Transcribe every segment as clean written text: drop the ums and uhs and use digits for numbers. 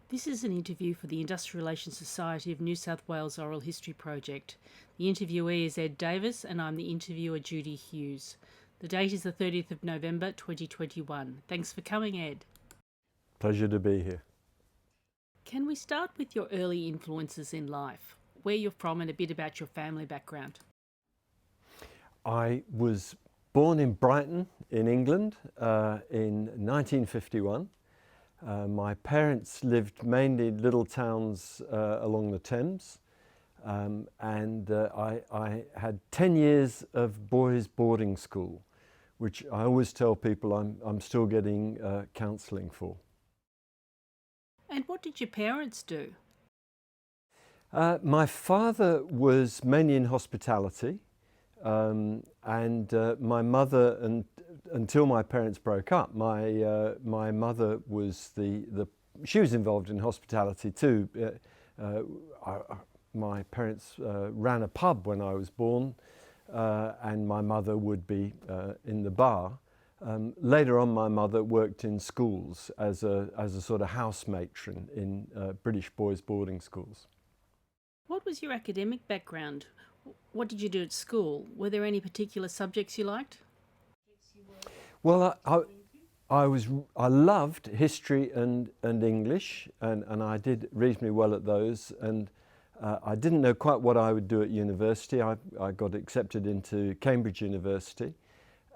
This is an interview for the Industrial Relations Society of New South Wales Oral History Project. The interviewee is Ed Davis and I'm the interviewer Judy Hughes. The date is the 30th of November 2021. Thanks for coming, Ed. Pleasure to be here. Can we start with your early influences in life, where you're from and a bit about your family background? I was born in Brighton in England in 1951. My parents lived mainly in little towns along the Thames, and I had 10 years of boys' boarding school, which I always tell people I'm still getting counselling for. And what did your parents do? My father was mainly in hospitality, and my mother, until my parents broke up, my mother was she was involved in hospitality too. My parents ran a pub when I was born, and my mother would be in the bar. Later on, my mother worked in schools as a sort of house matron in British boys' boarding schools. What was your academic background? What did you do at school? Were there any particular subjects you liked? Well, I loved history and English, and I did reasonably well at those. And I didn't know quite what I would do at university. I got accepted into Cambridge University,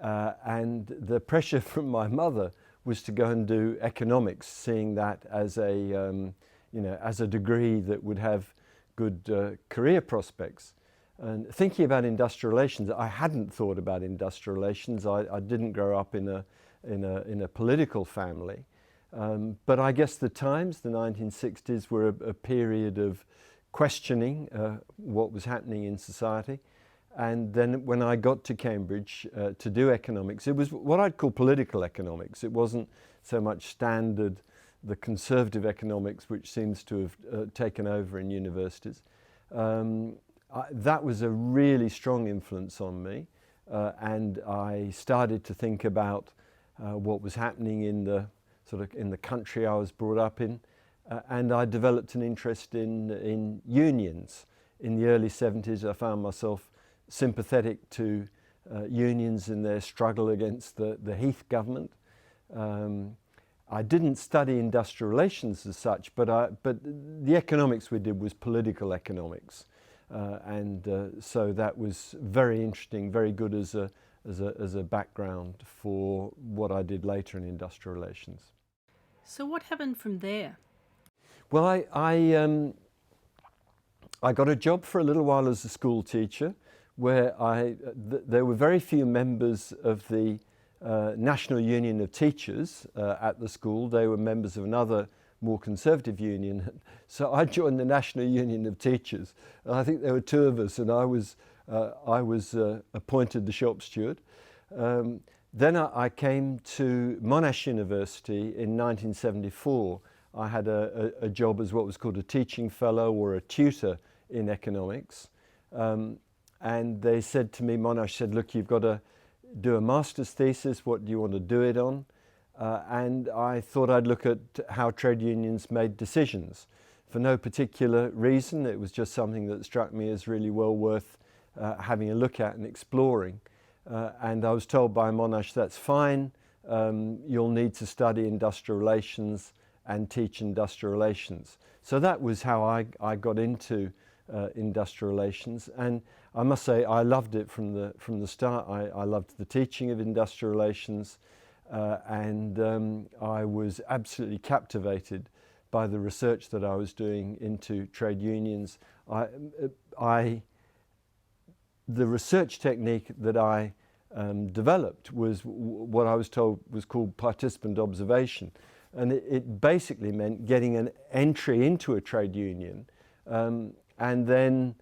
and the pressure from my mother was to go and do economics, seeing that as a degree that would have good career prospects. And thinking about industrial relations, I hadn't thought about industrial relations. I didn't grow up in a political family, but I guess the 1960s, were a period of questioning what was happening in society. And then when I got to Cambridge to do economics, it was what I'd call political economics. It wasn't so much standard, the conservative economics, which seems to have taken over in universities. That was a really strong influence on me, and I started to think about what was happening in the country I was brought up in, and I developed an interest in unions. In the early 70s, I found myself sympathetic to unions in their struggle against the Heath government. I didn't study industrial relations as such, but the economics we did was political economics. So that was very interesting, very good as a background for what I did later in industrial relations. So what happened from there? Well, I got a job for a little while as a school teacher, where there were very few members of the National Union of Teachers at the school. They were members of another more conservative union. So I joined the National Union of Teachers. And I think there were two of us, and I was appointed the shop steward. Then I came to Monash University in 1974. I had a job as what was called a teaching fellow or a tutor in economics. And they said to me, Monash said, look, you've got to do a master's thesis. What do you want to do it on? And I thought I'd look at how trade unions made decisions. For no particular reason, it was just something that struck me as really well worth having a look at and exploring. And I was told by Monash, that's fine, you'll need to study industrial relations and teach industrial relations. So that was how I got into industrial relations, and I must say I loved it from the start. I loved the teaching of industrial relations, and I was absolutely captivated by the research that I was doing into trade unions. The research technique that I developed was what I was told was called participant observation, and it basically meant getting an entry into a trade union and then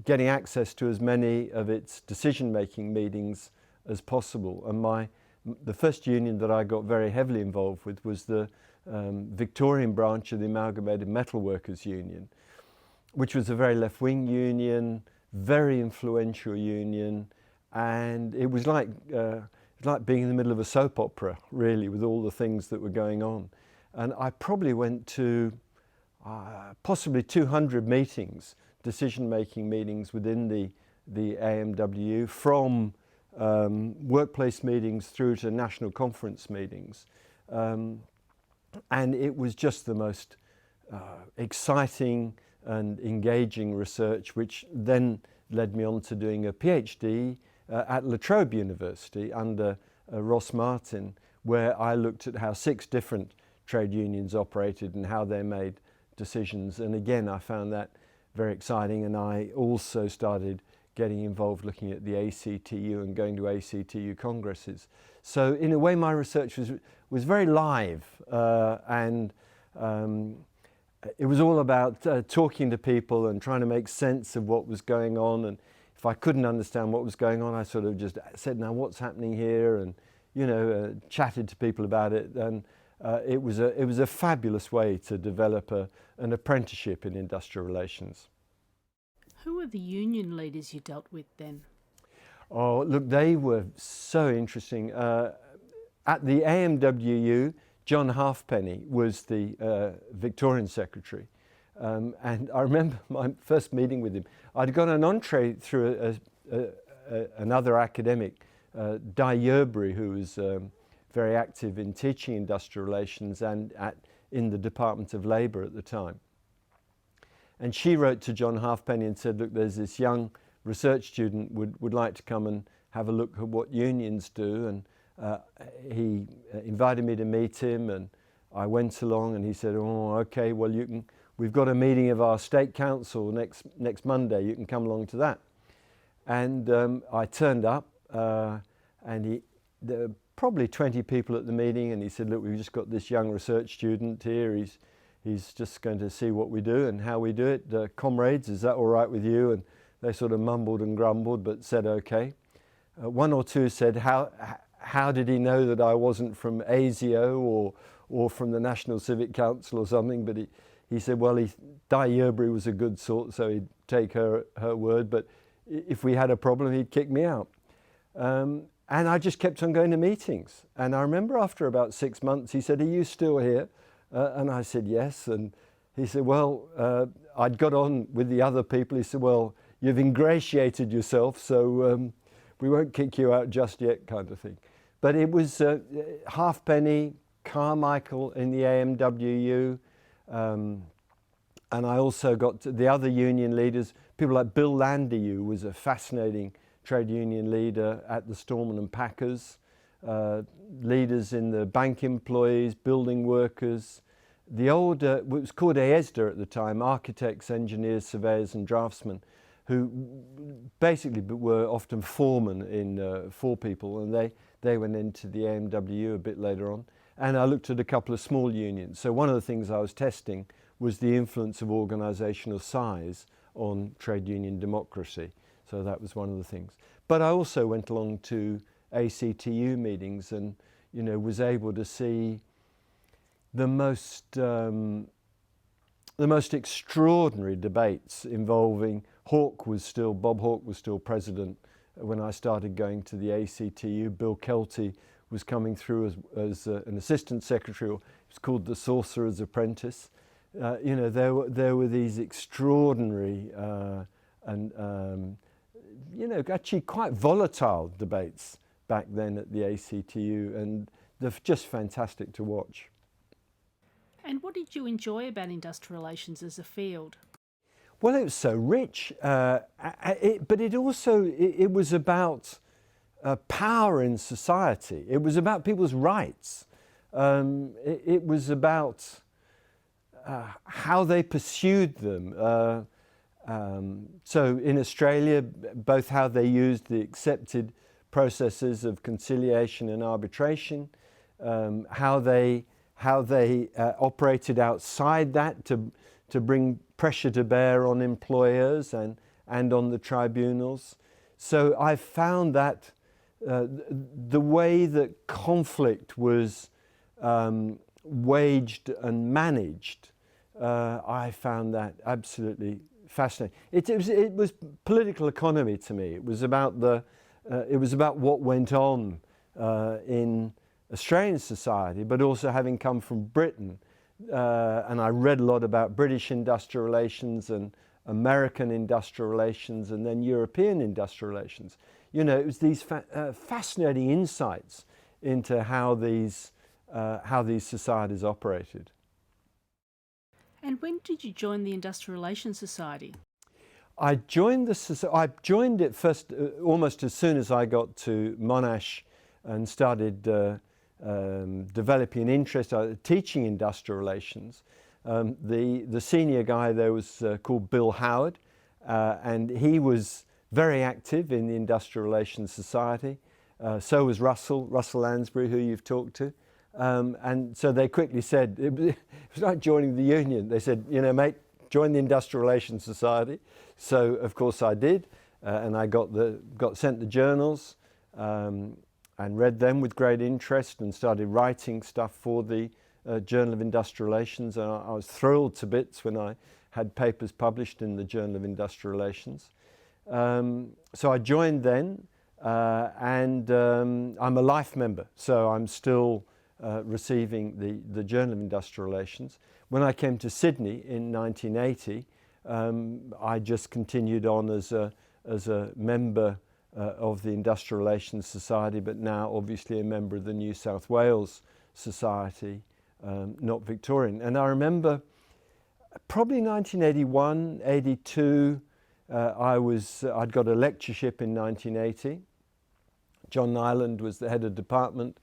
getting access to as many of its decision-making meetings as possible. And the first union that I got very heavily involved with was the Victorian branch of the Amalgamated Metalworkers Union, which was a very left-wing union, very influential union, and it was like being in the middle of a soap opera, really, with all the things that were going on. And I probably went to possibly 200 meetings, decision-making meetings within the AMWU, from workplace meetings through to national conference meetings. And it was just the most exciting and engaging research, which then led me on to doing a PhD at La Trobe University under Ross Martin, where I looked at how 6 different trade unions operated and how they made decisions. And again, I found that very exciting, and I also started getting involved looking at the ACTU and going to ACTU congresses. So in a way, my research was very live, and it was all about talking to people and trying to make sense of what was going on. And if I couldn't understand what was going on, I sort of just said, now what's happening here? And, you know, chatted to people about it. And it was a fabulous way to develop an apprenticeship in industrial relations. Who were the union leaders you dealt with then? Oh, look, they were so interesting. At the AMWU, John Halfpenny was the Victorian secretary. And I remember my first meeting with him. I'd got an entree through another academic, Di Yerbury, who was very active in teaching industrial relations and in the Department of Labour at the time. And she wrote to John Halfpenny and said, look, there's this young research student would like to come and have a look at what unions do. And he invited me to meet him, and I went along, and he said, oh, okay, well, we've got a meeting of our state council next Monday, you can come along to that. And I turned up, and there were probably 20 people at the meeting, and he said, look, we've just got this young research student here, he's just going to see what we do and how we do it. Comrades, is that all right with you? And they sort of mumbled and grumbled, but said okay. One or two said, how did he know that I wasn't from ASIO or from the National Civic Council or something? But he said, well, Di Yerbury was a good sort, so he'd take her word, but if we had a problem, he'd kick me out. And I just kept on going to meetings. And I remember after about 6 months, he said, are you still here? And I said, yes. And he said, well, I'd got on with the other people. He said, well, you've ingratiated yourself, so we won't kick you out just yet, kind of thing. But it was Halfpenny, Carmichael in the AMWU, and I also got the other union leaders, people like Bill Landy, who was a fascinating trade union leader at the Stormont and Packers, leaders in the bank employees, building workers, the old, it was called AESDA at the time, architects, engineers, surveyors and draftsmen, who basically were often foremen in for people, and they went into the AMWU a bit later on. And I looked at a couple of small unions. So one of the things I was testing was the influence of organisational size on trade union democracy. So that was one of the things. But I also went along to ACTU meetings and, you know, was able to see the most extraordinary debates involving Bob Hawke was still president when I started going to the ACTU. Bill Kelty was coming through as an assistant secretary. It was called the Sorcerer's Apprentice. You know, there were these extraordinary and you know, actually quite volatile debates back then at the ACTU, and they're just fantastic to watch. And what did you enjoy about industrial relations as a field? Well, it was so rich, but it also it was about power in society. It was about people's rights. It was about how they pursued them. So in Australia, both how they used the accepted processes of conciliation and arbitration, how they operated outside that to bring pressure to bear on employers and on the tribunals. So I found that the way that conflict was waged and managed, I found that absolutely fascinating. It was political economy to me. It was about what went on in Australian society, but also having come from Britain, and I read a lot about British industrial relations and American industrial relations and then European industrial relations. You know, it was these fascinating insights into how these societies operated. And when did you join the Industrial Relations Society? I joined it first almost as soon as I got to Monash and started developing an interest, teaching industrial relations. The senior guy there was called Bill Howard, and he was very active in the Industrial Relations Society. So was Russell Lansbury, who you've talked to. And so they quickly said, it was like joining the union. They said, you know, mate, join the Industrial Relations Society. So of course I did, and I got sent the journals and read them with great interest and started writing stuff for the Journal of Industrial Relations. And I was thrilled to bits when I had papers published in the Journal of Industrial Relations. So I joined then, and I'm a life member, so I'm still receiving the Journal of Industrial Relations. When I came to Sydney in 1980, I just continued on as a member of the Industrial Relations Society, but now obviously a member of the New South Wales Society, not Victorian. And I remember probably 1981, 82, I'd got a lectureship in 1980. John Nyland was the head of department.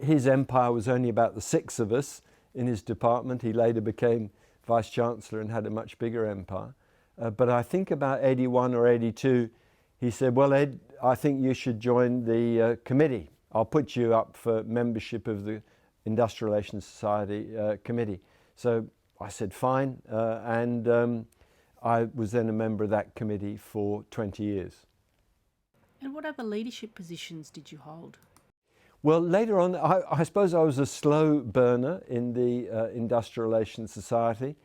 His empire was only about the 6 of us in his department. He later became Vice-Chancellor and had a much bigger empire. But I think about 81 or 82, he said, well, Ed, I think you should join the committee. I'll put you up for membership of the Industrial Relations Society committee. So I said, fine. And I was then a member of that committee for 20 years. And what other leadership positions did you hold? Well, later on, I suppose I was a slow burner in the Industrial Relations Society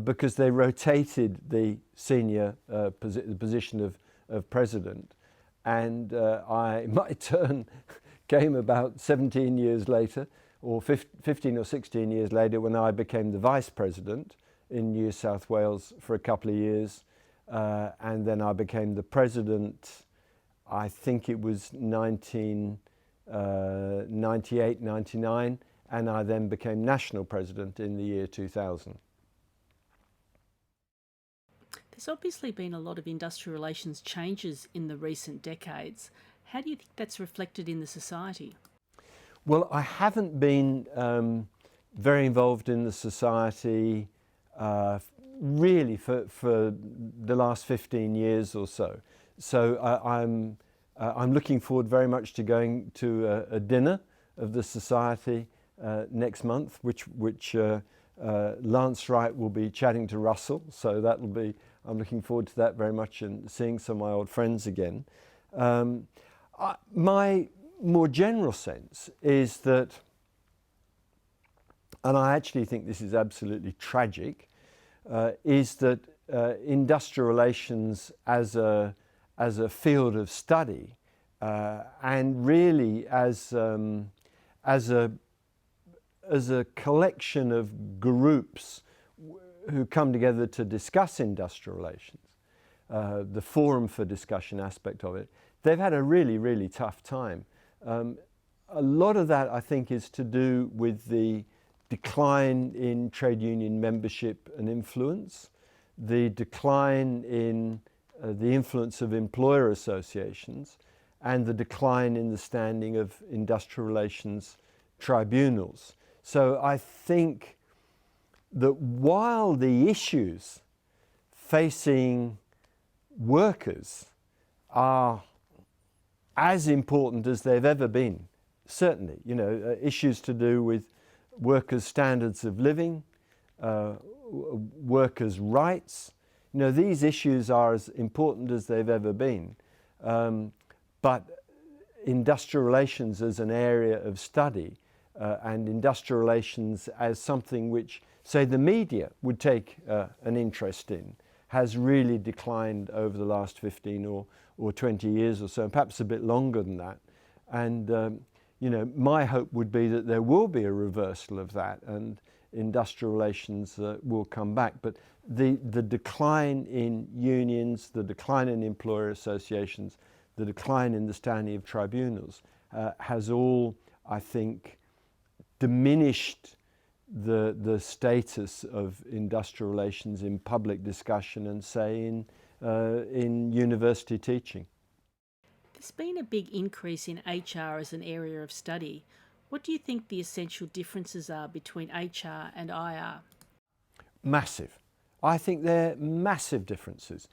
because they rotated the senior position of president. And my turn came about 17 years later, or 15 or 16 years later, when I became the vice president in New South Wales for a couple of years. And then I became the president, I think it was 1998, 99, and I then became national president in the year 2000. There's obviously been a lot of industrial relations changes in the recent decades. How do you think that's reflected in the society? Well, I haven't been very involved in the society really for the last 15 years or so. So I'm looking forward very much to going to a dinner of the society next month, which Lance Wright will be chatting to Russell. So that'll be, I'm looking forward to that very much and seeing some of my old friends again. My more general sense is that, and I actually think this is absolutely tragic, is that industrial relations as a field of study and really as a collection of groups who come together to discuss industrial relations, the forum for discussion aspect of it, they've had a really, really tough time. A lot of that, I think, is to do with the decline in trade union membership and influence, the decline in the influence of employer associations, and the decline in the standing of industrial relations tribunals. So I think that while the issues facing workers are as important as they've ever been, certainly, you know, issues to do with workers' standards of living, workers' rights, you know, these issues are as important as they've ever been. But industrial relations as an area of study and industrial relations as something which, say, the media would take an interest in, has really declined over the last 15 or 20 years or so, and perhaps a bit longer than that. And you know, my hope would be that there will be a reversal of that, and industrial relations will come back. But the decline in unions, the decline in employer associations, the decline in the standing of tribunals has all, I think, diminished the status of industrial relations in public discussion and, say, in university teaching. There's been a big increase in HR as an area of study. What do you think the essential differences are between HR and IR? Massive. I think they're massive differences.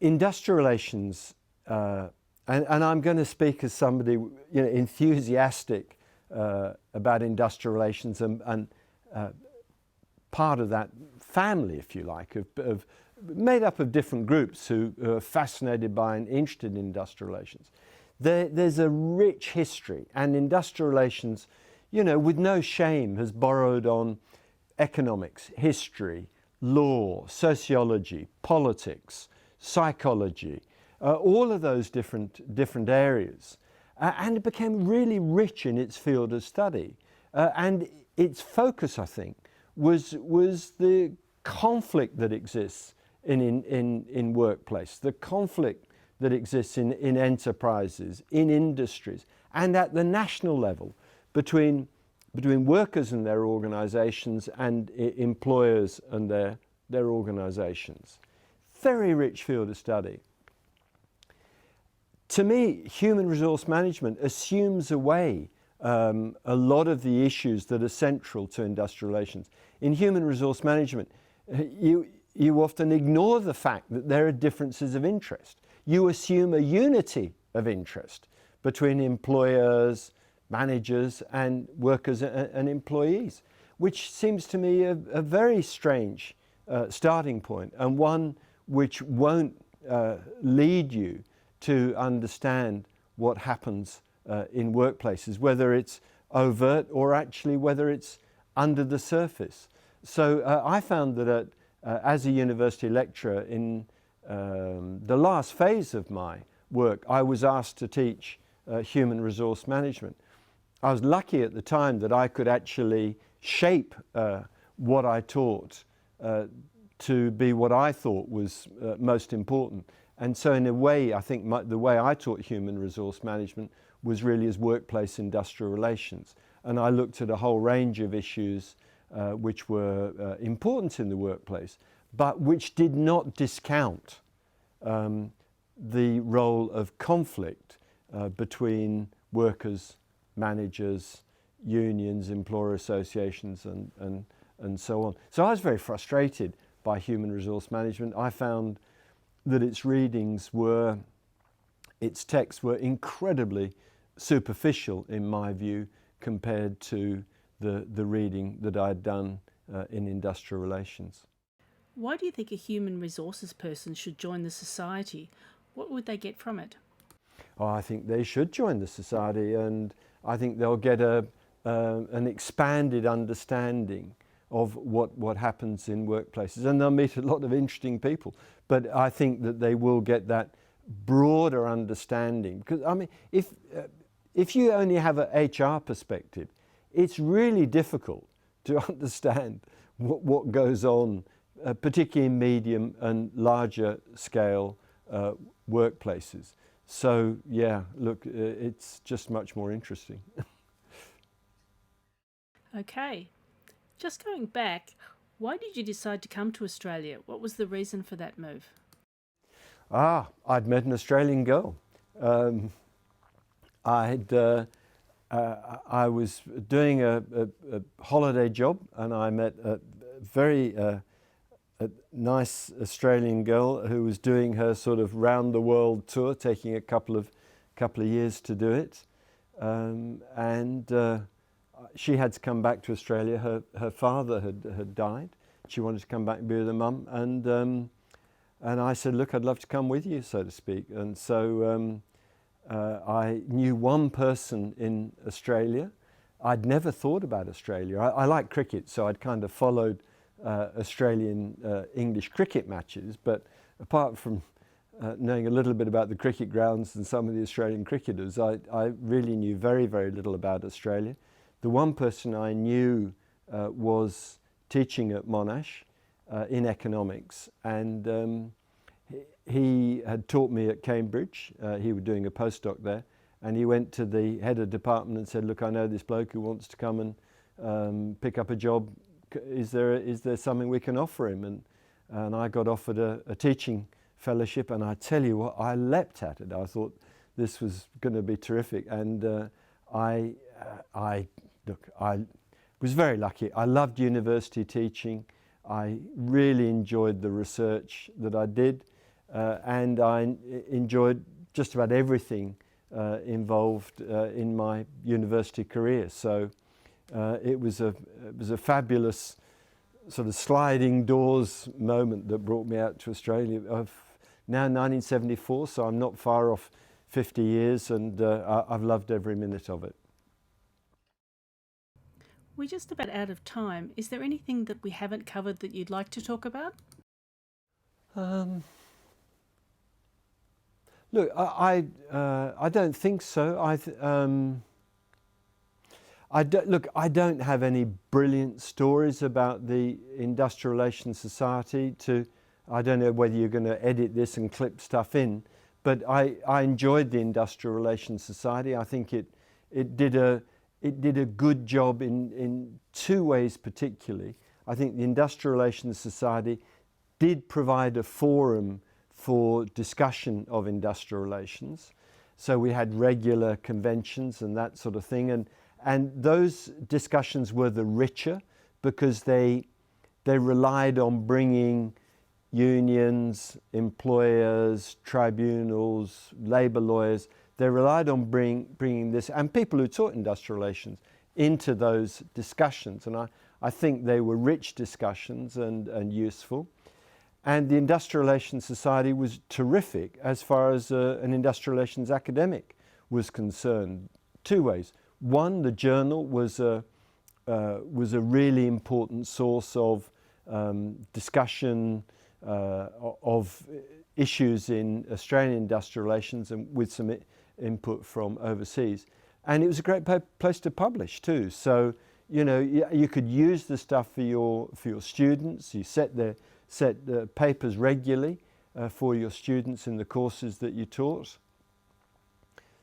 Industrial relations, and I'm going to speak as somebody enthusiastic about industrial relations and part of that family, if you like, of made up of different groups who are fascinated by and interested in industrial relations. There's a rich history, and industrial relations, with no shame, has borrowed on economics, history, law, sociology, politics, psychology, all of those different areas. And it became really rich in its field of study. And its focus, I think, was the conflict that exists in workplace, the conflict that exists in enterprises, in industries, and at the national level between workers and their organisations and employers and their organisations. Very rich field of study. To me, human resource management assumes away a lot of the issues that are central to industrial relations. In human resource management, you often ignore the fact that there are differences of interest. You assume a unity of interest between employers, managers, and workers and employees, which seems to me a very strange starting point, and one which won't lead you to understand what happens in workplaces, whether it's overt or actually whether it's under the surface. So I found that as a university lecturer in the last phase of my work, I was asked to teach human resource management. I was lucky at the time that I could actually shape what I taught to be what I thought was most important. And so in a way, I think the way I taught human resource management was really as workplace industrial relations. And I looked at a whole range of issues which were important in the workplace, but which did not discount the role of conflict between workers, managers, unions, employer associations, and so on. So I was very frustrated by human resource management. I found that its texts were incredibly superficial, in my view, compared to the reading that I'd done in industrial relations. Why do you think a human resources person should join the society? What would they get from it? Oh, I think they should join the society, and I think they'll get an expanded understanding of what happens in workplaces, and they'll meet a lot of interesting people. But I think that they will get that broader understanding, because I mean, if you only have an HR perspective, it's really difficult to understand what goes on, particularly in medium and larger scale workplaces. So yeah, look, it's just much more interesting. Okay. Just going back, why did you decide to come to Australia? What was the reason for that move? I'd met an Australian girl. I was doing a holiday job, and I met a very nice Australian girl who was doing her sort of round the world tour, taking a couple of years to do it, and she had to come back to Australia. Her father had died. She wanted to come back and be with her mum, and I said, look, I'd love to come with you, so to speak. And so I knew one person in Australia. I'd never thought about Australia. I like cricket, so I'd kind of followed Australian English cricket matches, but apart from knowing a little bit about the cricket grounds and some of the Australian cricketers, I really knew very, very little about Australia. The one person I knew was teaching at Monash in economics, and he had taught me at Cambridge. He was doing a postdoc there, and he went to the head of department and said, look, I know this bloke who wants to come and pick up a job. Is there something we can offer him? And I got offered a teaching fellowship, and I tell you what, I leapt at it. I thought this was going to be terrific, and I was very lucky. I loved university teaching. I really enjoyed the research that I did, and I enjoyed just about everything involved in my university career. So it was a fabulous sort of sliding doors moment that brought me out to Australia. Now 1974, so I'm not far off 50 years, and I've loved every minute of it. We're just about out of time. Is there anything that we haven't covered that you'd like to talk about? Look, I don't think so. I don't have any brilliant stories about the Industrial Relations Society. I don't know whether you're going to edit this and clip stuff in, but I enjoyed the Industrial Relations Society. I think it did a good job in two ways particularly. I think the Industrial Relations Society did provide a forum for discussion of industrial relations. So we had regular conventions and that sort of thing, and those discussions were the richer because they relied on bringing unions, employers, tribunals, labour lawyers. They relied on bringing this, and people who taught industrial relations, into those discussions. And I think they were rich discussions and useful. And the Industrial Relations Society was terrific as far as an industrial relations academic was concerned. Two ways. One, the journal was a really important source of discussion of issues in Australian industrial relations, and with some input from overseas. And it was a great place to publish too. So, you know, you could use the stuff for your students. You set the papers regularly for your students in the courses that you taught.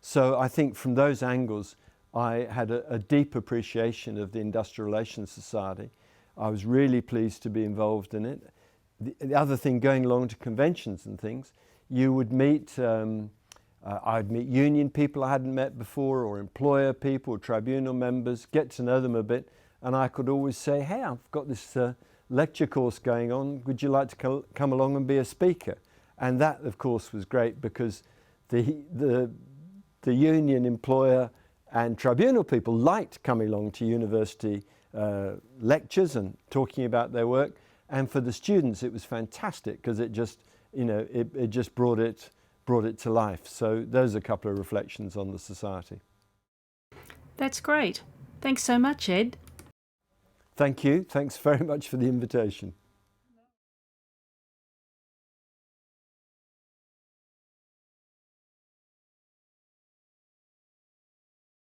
So I think from those angles, I had a deep appreciation of the Industrial Relations Society. I was really pleased to be involved in it. The other thing, going along to conventions and things, you would meet, I'd meet union people I hadn't met before, or employer people, or tribunal members, get to know them a bit, and I could always say, hey, I've got this lecture course going on, would you like to come along and be a speaker? And that, of course, was great because the union, employer and tribunal people liked coming along to university lectures and talking about their work. And for the students, it was fantastic because it just, you know, it just brought it to life. So those are a couple of reflections on the society. That's great. Thanks so much, Ed. Thank you. Thanks very much for the invitation.